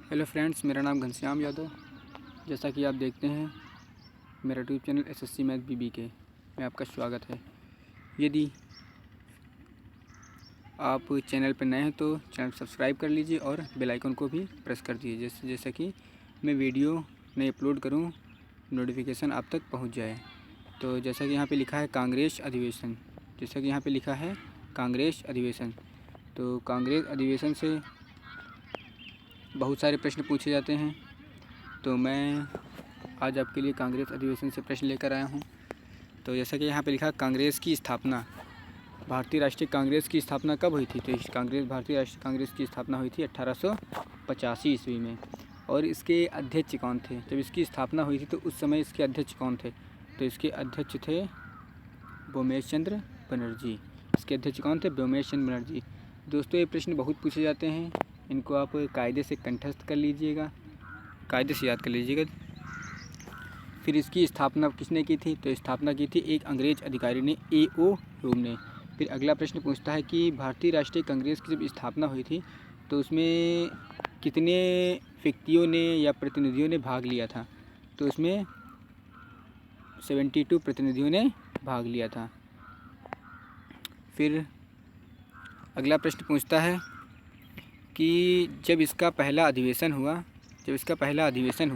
Hello friends, मेरा नाम घनश्याम यादव। जैसा कि आप देखते हैं मेरा यूट्यूब चैनल एसएससी मैथ बीबी के में आपका स्वागत है। यदि आप चैनल पर नए हैं तो चैनल सब्सक्राइब कर लीजिए और बेल आइकन को भी प्रेस कर दीजिए, जैसा कि मैं वीडियो नई अपलोड करूं नोटिफिकेशन आप तक पहुंच जाए। तो जैसा कि यहाँ पे लिखा है कांग्रेस अधिवेशन, तो कांग्रेस अधिवेशन से बहुत सारे प्रश्न पूछे जाते हैं। तो मैं आज आपके लिए कांग्रेस अधिवेशन से प्रश्न लेकर आया हूं। तो जैसा कि यहाँ पे लिखा, कांग्रेस की स्थापना, भारतीय राष्ट्रीय कांग्रेस की स्थापना कब हुई थी? तो भारतीय राष्ट्रीय कांग्रेस की स्थापना हुई थी 1885 ईस्वी में। और इसके अध्यक्ष कौन थे? जब इसकी स्थापना हुई थी तो उस समय इसके अध्यक्ष कौन थे? तो इसके अध्यक्ष थे भूमेश चंद्र बनर्जी। इसके अध्यक्ष कौन थे? भूमेश चंद्र बनर्जी। दोस्तों, ये प्रश्न बहुत पूछे जाते हैं, इनको आप कायदे से कंठस्थ कर लीजिएगा, कायदे से याद कर लीजिएगा। फिर इसकी स्थापना किसने की थी? तो स्थापना की थी एक अंग्रेज अधिकारी ने, A.O. ह्यूम ने। फिर अगला प्रश्न पूछता है कि भारतीय राष्ट्रीय कांग्रेस की जब स्थापना हुई थी तो उसमें कितने व्यक्तियों ने या प्रतिनिधियों ने भाग लिया था? तो उसमें 72 प्रतिनिधियों ने भाग लिया था। फिर अगला प्रश्न पूछता है कि जब इसका पहला अधिवेशन हुआ तो इसका पहला अधिवेशन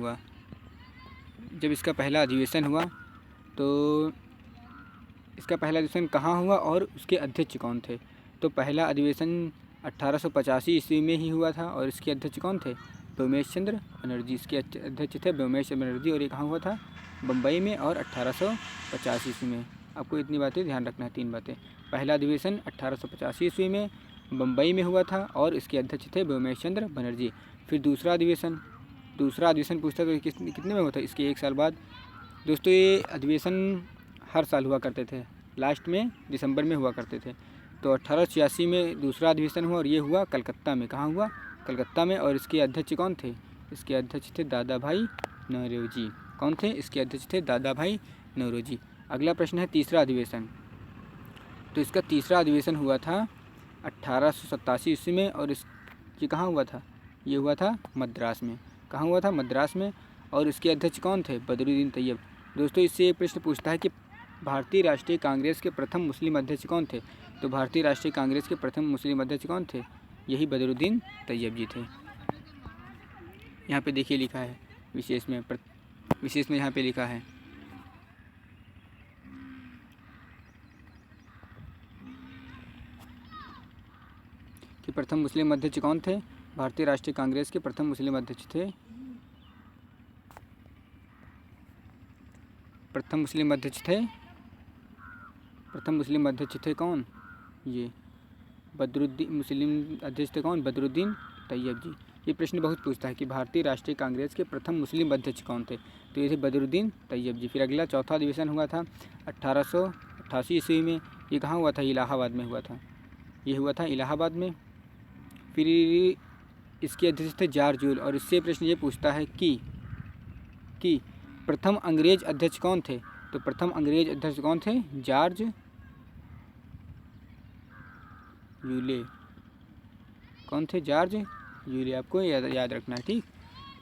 कहाँ हुआ और उसके अध्यक्ष कौन थे? तो पहला अधिवेशन 1885 ईस्वी में ही हुआ था और इसके अध्यक्ष कौन थे? भूमेश चंद्र बनर्जी। इसके अध्यक्ष थे भूमेश चंद्र बनर्जी। और ये कहाँ हुआ था? बम्बई में, और 1885 ईस्वी में। आपको इतनी बातें ध्यान रखना है, 3 बातें। पहला अधिवेशन 1885 ईस्वी में बम्बई में हुआ था और इसके अध्यक्ष थे भूमेश चंद्र बनर्जी। फिर दूसरा अधिवेशन पूछता है तो कितने में हुआ था? इसके 1 साल बाद। दोस्तों, ये अधिवेशन हर साल हुआ करते थे, लास्ट में दिसंबर में हुआ करते थे। तो 1886 में दूसरा अधिवेशन हुआ और ये हुआ कलकत्ता में। कहाँ हुआ? कलकत्ता में। और इसके अध्यक्ष कौन थे? इसके अध्यक्ष थे दादा भाई नौरोजी। कौन थे? इसके अध्यक्ष थे दादा भाई नौरोजी। अगला प्रश्न है तीसरा अधिवेशन। तो इसका तीसरा अधिवेशन हुआ था 1887 ईस्वी में और ये कहाँ हुआ था? ये हुआ था मद्रास में। कहाँ हुआ था? मद्रास में। और इसके अध्यक्ष कौन थे? बदरुद्दीन तैयब। दोस्तों, इससे एक प्रश्न पूछता है कि भारतीय राष्ट्रीय कांग्रेस के प्रथम मुस्लिम अध्यक्ष कौन थे? तो भारतीय राष्ट्रीय कांग्रेस के प्रथम मुस्लिम अध्यक्ष कौन थे? यही बदरुद्दीन तैयब जी थे। यहाँ पे देखिए लिखा है विशेष में यहाँ पे लिखा है कि प्रथम मुस्लिम अध्यक्ष कौन थे? भारतीय राष्ट्रीय कांग्रेस के प्रथम मुस्लिम अध्यक्ष थे कौन? ये मुस्लिम अध्यक्ष थे कौन? बदरुद्दीन तैयब जी। ये प्रश्न बहुत पूछता है कि भारतीय राष्ट्रीय कांग्रेस के प्रथम मुस्लिम अध्यक्ष कौन थे? तो ये थे बदरुद्दीन तैयब जी। फिर अगला चौथा अधिवेशन हुआ था 1888 ईस्वी में। ये कहाँ हुआ था? इलाहाबाद में हुआ था। ये हुआ था इलाहाबाद में। फिर इसके अध्यक्ष थे जॉर्ज जूल। और इससे प्रश्न ये पूछता है कि प्रथम अंग्रेज अध्यक्ष कौन थे? तो प्रथम अंग्रेज अध्यक्ष कौन थे? George Yule. कौन थे? George Yule. आपको याद रखना है, ठीक।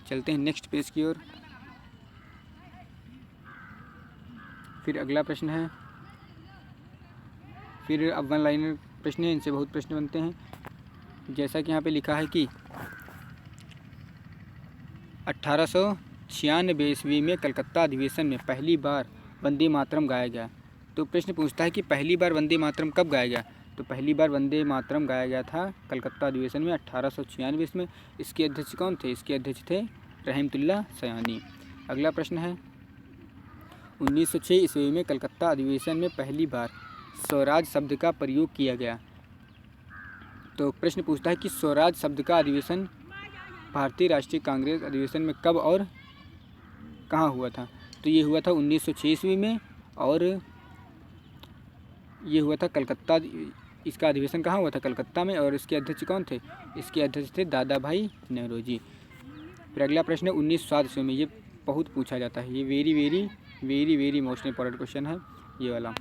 चलते हैं नेक्स्ट पेज की ओर। फिर अगला प्रश्न है, फिर अब 1 लाइनर प्रश्न है, इनसे बहुत प्रश्न बनते हैं। जैसा कि यहाँ पे लिखा है कि 1896 ईस्वी में कलकत्ता अधिवेशन में पहली बार वंदे मातरम गाया गया। तो प्रश्न पूछता है कि पहली बार वंदे मातरम कब गाया गया? तो पहली बार वंदे मातरम गाया गया था कलकत्ता अधिवेशन में 1896 में। इसके अध्यक्ष कौन थे? इसके अध्यक्ष थे रहमतुल्लाह सयानी। अगला प्रश्न है 1906 ईस्वी में कलकत्ता अधिवेशन में पहली बार स्वराज शब्द का प्रयोग किया गया। तो प्रश्न पूछता है कि स्वराज शब्द का अधिवेशन भारतीय राष्ट्रीय कांग्रेस अधिवेशन में कब और कहाँ हुआ था? तो ये हुआ था 1906 ईस्वी में और ये हुआ था कलकत्ता। इसका अधिवेशन कहाँ हुआ था? कलकत्ता में। और इसके अध्यक्ष कौन थे? इसके अध्यक्ष थे दादा भाई नौरोजी। फिर अगला प्रश्न है 1907 ईस्वी में। ये बहुत पूछा जाता है, ये वेरी मोस्ट इंपॉर्टेंट क्वेश्चन है ये वाला।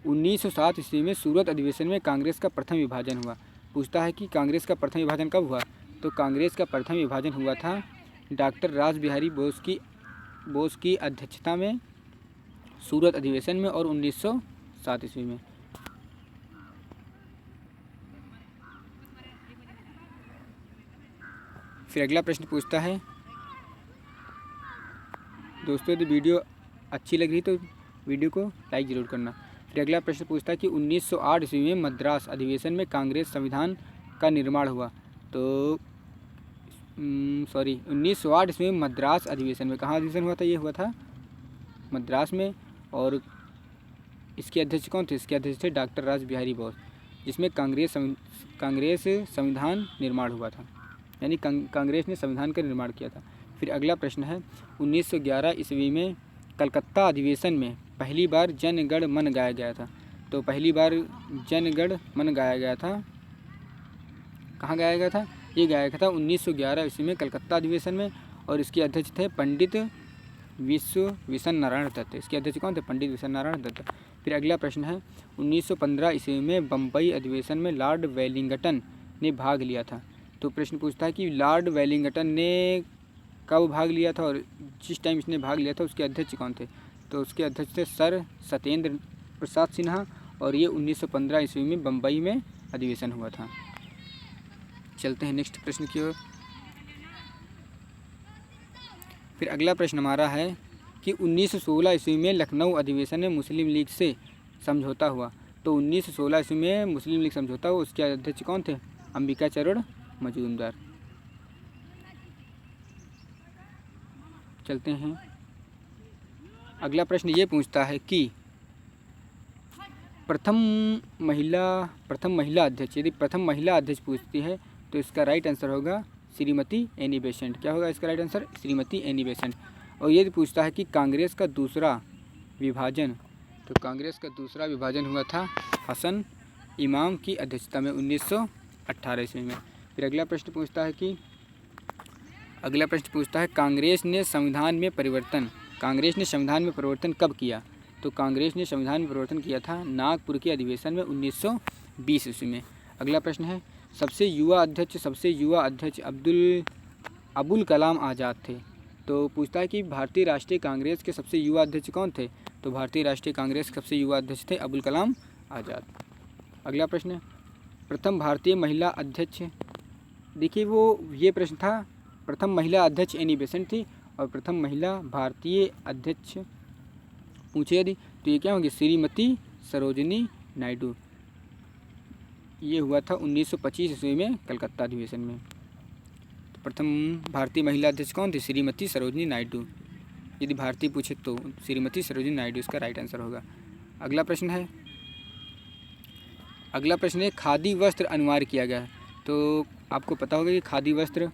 1907 ईस्वी में सूरत अधिवेशन में कांग्रेस का प्रथम विभाजन हुआ। पूछता है कि कांग्रेस का प्रथम विभाजन कब हुआ? तो कांग्रेस का प्रथम विभाजन हुआ था डॉक्टर रास बिहारी बोस की अध्यक्षता में सूरत अधिवेशन में और 1907 ईस्वी में। फिर अगला प्रश्न पूछता है, दोस्तों यदि वीडियो अच्छी लग रही तो वीडियो को लाइक ज़रूर करना। फिर अगला प्रश्न पूछता है कि 1908 ईस्वी में मद्रास अधिवेशन में कांग्रेस संविधान का निर्माण हुआ। तो 1908 ईस्वी में मद्रास अधिवेशन में, कहाँ अधिवेशन हुआ था? ये हुआ था मद्रास में। और इसके अध्यक्ष कौन थे? इसके अध्यक्ष थे डॉक्टर रास बिहारी बोस, जिसमें कांग्रेस संविधान निर्माण हुआ था, यानी कांग्रेस ने संविधान का निर्माण किया था। फिर अगला प्रश्न है, 1911 ईस्वी में कलकत्ता अधिवेशन में पहली बार जन गण मन गाया गया था। तो पहली बार जन गण मन गाया गया था, कहाँ गाया गया था? ये गाया गया था 1911 ईस्वी में कलकत्ता अधिवेशन में, और इसके अध्यक्ष थे पंडित विश्वेश्वर नारायण दत्त। इसके अध्यक्ष कौन थे? पंडित विश्वेश्वर नारायण दत्त। फिर अगला प्रश्न है, 1915 ईस्वी में बम्बई अधिवेशन में लॉर्ड वेलिंगटन ने भाग लिया था। तो प्रश्न पूछता है कि लॉर्ड वेलिंगटन ने कब भाग लिया था और जिस टाइम इसने भाग लिया था उसके अध्यक्ष कौन थे? तो उसके अध्यक्ष थे सर सत्येंद्र प्रसाद सिन्हा, और ये 1915 ईस्वी में बम्बई में अधिवेशन हुआ था। चलते हैं नेक्स्ट प्रश्न की ओर। फिर अगला प्रश्न हमारा है कि 1916 ईस्वी में लखनऊ अधिवेशन में मुस्लिम लीग से समझौता हुआ। तो 1916 ईस्वी में मुस्लिम लीग समझौता हुआ, उसके अध्यक्ष कौन थे? अंबिका चरण मजूमदार। चलते हैं, अगला प्रश्न ये पूछता है कि प्रथम महिला अध्यक्ष, यदि प्रथम महिला अध्यक्ष पूछती है तो इसका राइट आंसर होगा श्रीमती एनी बेसेंट। क्या होगा इसका right answer? Shrimati Annie Besant. और यदि पूछता है कि कांग्रेस का दूसरा विभाजन, तो कांग्रेस का दूसरा विभाजन हुआ था हसन इमाम की अध्यक्षता में 1918 ईस्वी में। फिर अगला प्रश्न पूछता है कांग्रेस ने संविधान में परिवर्तन कब किया? तो कांग्रेस ने संविधान में परिवर्तन किया था नागपुर के अधिवेशन में 1920 ईस्वी में। अगला प्रश्न है, सबसे युवा अध्यक्ष अबुल कलाम आज़ाद थे। तो पूछता है कि भारतीय राष्ट्रीय कांग्रेस के सबसे युवा अध्यक्ष कौन थे? तो भारतीय राष्ट्रीय कांग्रेस के सबसे युवा अध्यक्ष थे अबुल कलाम आज़ाद। अगला प्रश्न है, प्रथम भारतीय महिला अध्यक्ष, देखिए ये प्रश्न था, प्रथम महिला अध्यक्ष एनी बेसेंट थी और प्रथम महिला भारतीय अध्यक्ष पूछे यदि तो ये क्या होंगे? श्रीमती सरोजिनी नायडू। ये हुआ था 1925 ईस्वी में कलकत्ता अधिवेशन में। तो प्रथम भारतीय महिला अध्यक्ष कौन थी? श्रीमती सरोजिनी नायडू। यदि भारतीय पूछे तो श्रीमती सरोजिनी नायडू इसका राइट आंसर होगा। अगला प्रश्न है खादी वस्त्र अनिवार्य किया गया। तो आपको पता होगा कि खादी वस्त्र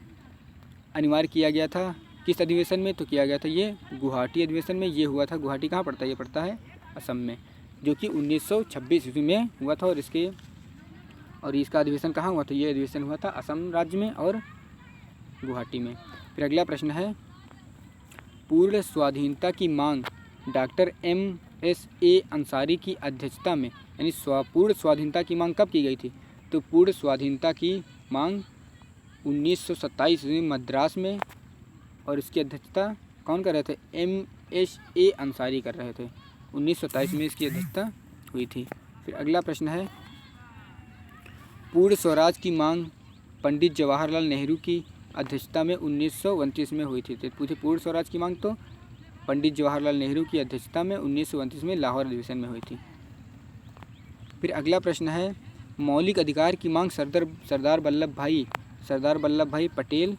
अनिवार्य किया गया था किस अधिवेशन में? तो किया गया था ये गुवाहाटी अधिवेशन में। ये हुआ था, गुवाहाटी कहाँ पड़ता है? ये पड़ता है असम में, जो कि 1926 ईस्वी में हुआ था। और इसका अधिवेशन कहाँ हुआ था? ये अधिवेशन हुआ था असम राज्य में और गुवाहाटी में। फिर अगला प्रश्न है, पूर्ण स्वाधीनता की मांग डॉक्टर MSA अंसारी की अध्यक्षता में, यानी पूर्ण स्वाधीनता की मांग कब की गई थी? तो पूर्ण स्वाधीनता की मांग 1927 में मद्रास में, और इसकी अध्यक्षता कौन कर रहे थे? MSA अंसारी कर रहे थे। 1927 में इसकी अध्यक्षता हुई थी। फिर अगला प्रश्न है, पूर्ण स्वराज की मांग पंडित जवाहरलाल नेहरू की अध्यक्षता में 1929 में हुई थी। तो पूछे पूर्ण स्वराज की मांग, तो पंडित जवाहरलाल नेहरू की अध्यक्षता में 1929 में लाहौर अधिवेशन में हुई थी। फिर अगला प्रश्न है, मौलिक अधिकार की मांग सरदार वल्लभ भाई पटेल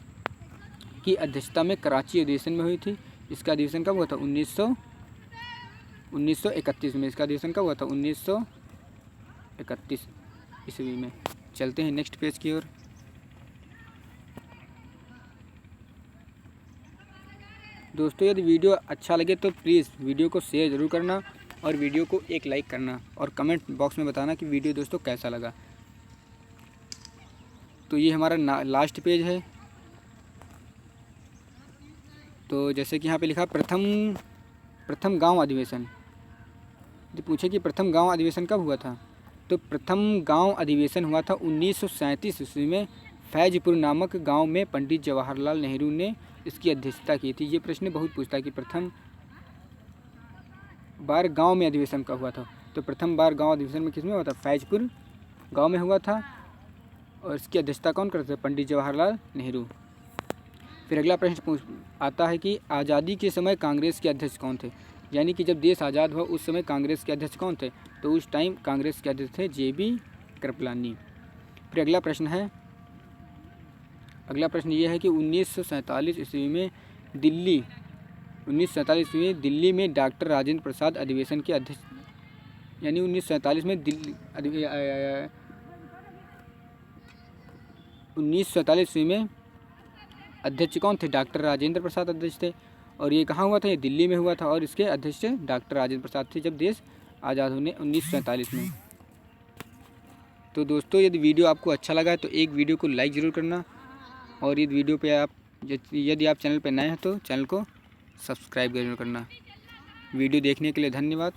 की अध्यक्षता में कराची अधिवेशन में हुई थी। इसका अधिवेशन कब हुआ था? 1931 में। इसका अधिवेशन कब हुआ था? 1931 ईस्वी में। चलते हैं नेक्स्ट पेज की ओर। दोस्तों यदि वीडियो अच्छा लगे तो प्लीज़ वीडियो को शेयर ज़रूर करना और वीडियो को एक लाइक करना और कमेंट बॉक्स में बताना कि वीडियो दोस्तों कैसा लगा। तो ये हमारा लास्ट पेज है। तो जैसे कि यहाँ पे लिखा प्रथम गांव अधिवेशन, यदि पूछे कि प्रथम गांव अधिवेशन कब हुआ था? तो प्रथम गांव अधिवेशन हुआ था 1937 ईस्वी में फैजपुर नामक गांव में पंडित जवाहरलाल नेहरू ने इसकी अध्यक्षता की थी। ये प्रश्न बहुत पूछता है कि प्रथम बार गांव में अधिवेशन कब हुआ था। तो प्रथम बार गांव अधिवेशन में किसमें हुआ था? फैजपुर गांव में हुआ था। और इसकी अध्यक्षता कौन करते थे? पंडित जवाहरलाल नेहरू। फिर अगला प्रश्न आता है कि आज़ादी के समय कांग्रेस के अध्यक्ष कौन थे? यानी कि जब देश आज़ाद हुआ उस समय कांग्रेस के अध्यक्ष कौन थे? तो उस टाइम कांग्रेस के अध्यक्ष थे JB कृपलानी। फिर अगला प्रश्न ये है कि 1947 ईस्वी में दिल्ली में डॉक्टर राजेंद्र प्रसाद अधिवेशन के अध्यक्ष, यानी 1947 में 1947 ईस्वी में अध्यक्ष कौन थे? डॉक्टर राजेंद्र प्रसाद अध्यक्ष थे। और ये कहाँ हुआ था? ये दिल्ली में हुआ था और इसके अध्यक्ष डॉक्टर राजेंद्र प्रसाद थे जब देश आज़ाद होने 1947 में। तो दोस्तों, यदि वीडियो आपको अच्छा लगा है तो एक वीडियो को लाइक ज़रूर करना, और इस वीडियो पे यदि आप चैनल पर नए हैं तो चैनल को सब्सक्राइब जरूर करना। वीडियो देखने के लिए धन्यवाद।